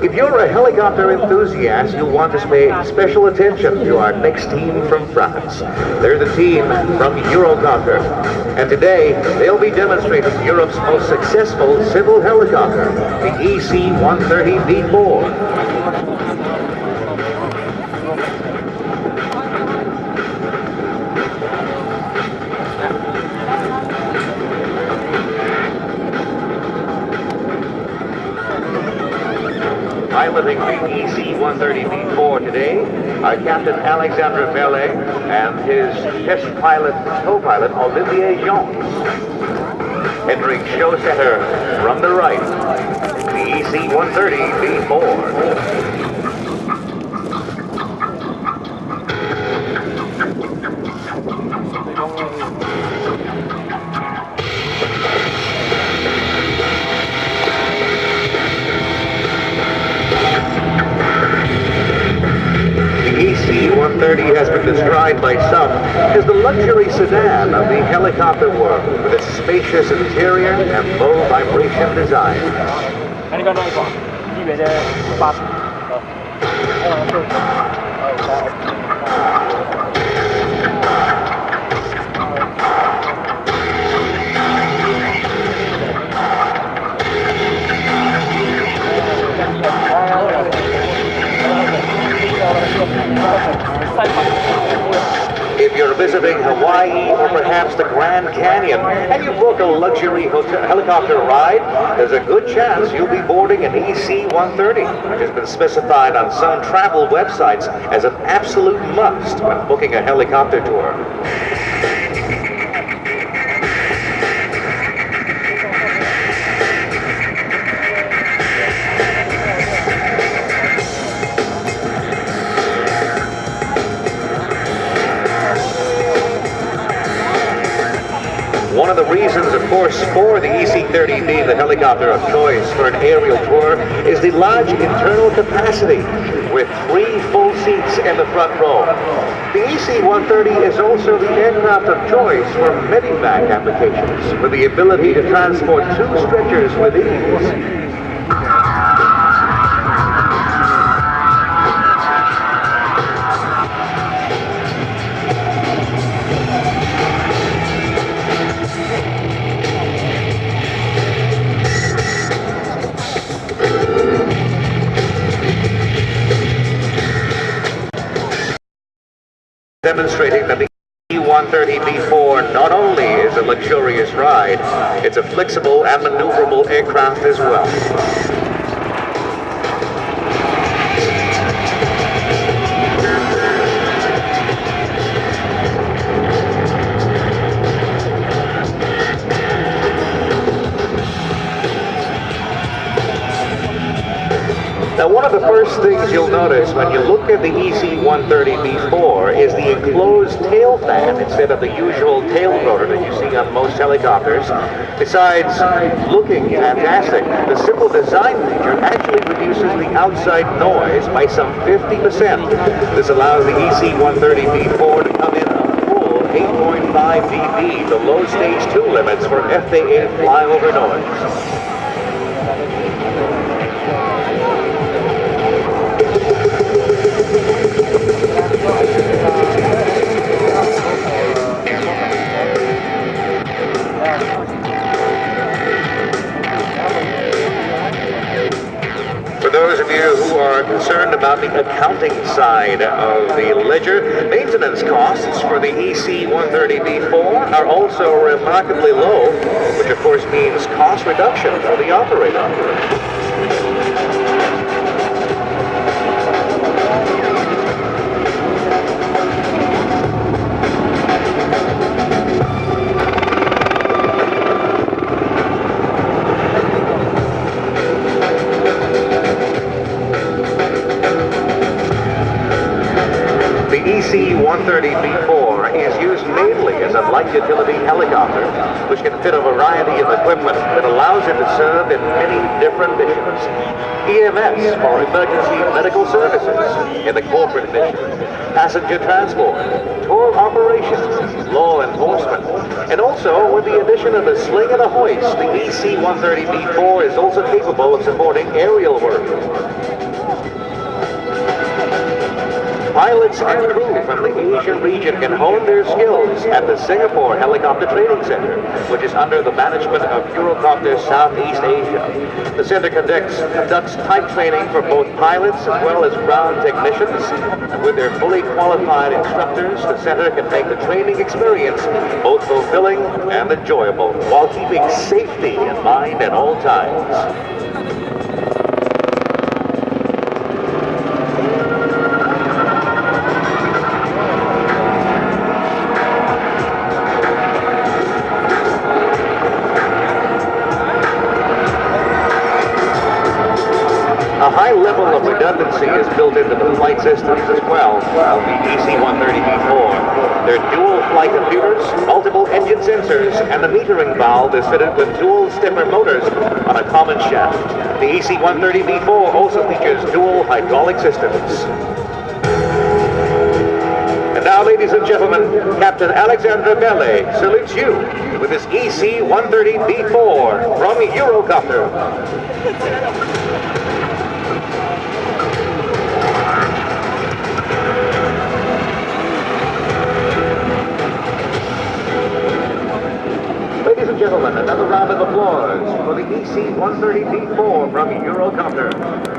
If you're a helicopter enthusiast, you'll want to pay special attention to our next team from France. They're the team from Eurocopter. And today, they'll be demonstrating Europe's most successful civil helicopter, the EC130 V4. Piloting the EC130 V4 today are Captain Alexandre Verlet and his test pilot, co-pilot Olivier Jean. Entering show center from the right, the EC130 V4. EC130 has been described by some as the luxury sedan of the helicopter world, with its spacious interior and low vibration design. If you're visiting Hawaii or perhaps the Grand Canyon and you book a luxury helicopter ride, there's a good chance you'll be boarding an EC130, which has been specified on some travel websites as an absolute must when booking a helicopter tour. One of the reasons, of course, for the EC30 being the helicopter of choice for an aerial tour is the large internal capacity with 3 full seats in the front row. The EC130 is also the aircraft of choice for medevac applications, with the ability to transport 2 stretchers with ease. Demonstrating that the EC130 V4 not only is a luxurious ride, it's a flexible and maneuverable aircraft as well. Now, one of the first things you'll notice when you look at the EC130 V4 is the enclosed tail fan instead of the usual tail rotor that you see on most helicopters. Besides looking fantastic, the simple design feature actually reduces the outside noise by some 50%. This allows the EC130 V4 to come in a full 8.5 dB below stage 2 limits for FAA flyover noise. For those of you who are concerned about the accounting side of the ledger, maintenance costs for the EC130 V4 are also remarkably low, which of course means cost reduction for the operator. The EC130 V4 is used mainly as a light utility helicopter, which can fit a variety of equipment that allows it to serve in many different missions. EMS for emergency medical services in the corporate mission, passenger transport, tour operations, law enforcement, and also with the addition of a sling and a hoist, the EC130 V4 is also capable of supporting aerial work. pilots and crew from the Asian region can hone their skills at the Singapore Helicopter Training Center, which is under the management of Eurocopter Southeast Asia. The center conducts type training for both pilots as well as ground technicians. And with their fully qualified instructors, the center can make the training experience both fulfilling and enjoyable, while keeping safety in mind at all times. A high level of redundancy is built into the flight systems as well of the EC130 B4. There are dual flight computers, multiple engine sensors, and the metering valve is fitted with dual stepper motors on a common shaft. The EC130 B4 also features dual hydraulic systems. And now, ladies and gentlemen, Captain Alexandre Belle salutes you with his EC130 B4 from Eurocopter. Ladies and gentlemen, another round of applause for the EC130 B4 from Eurocopter.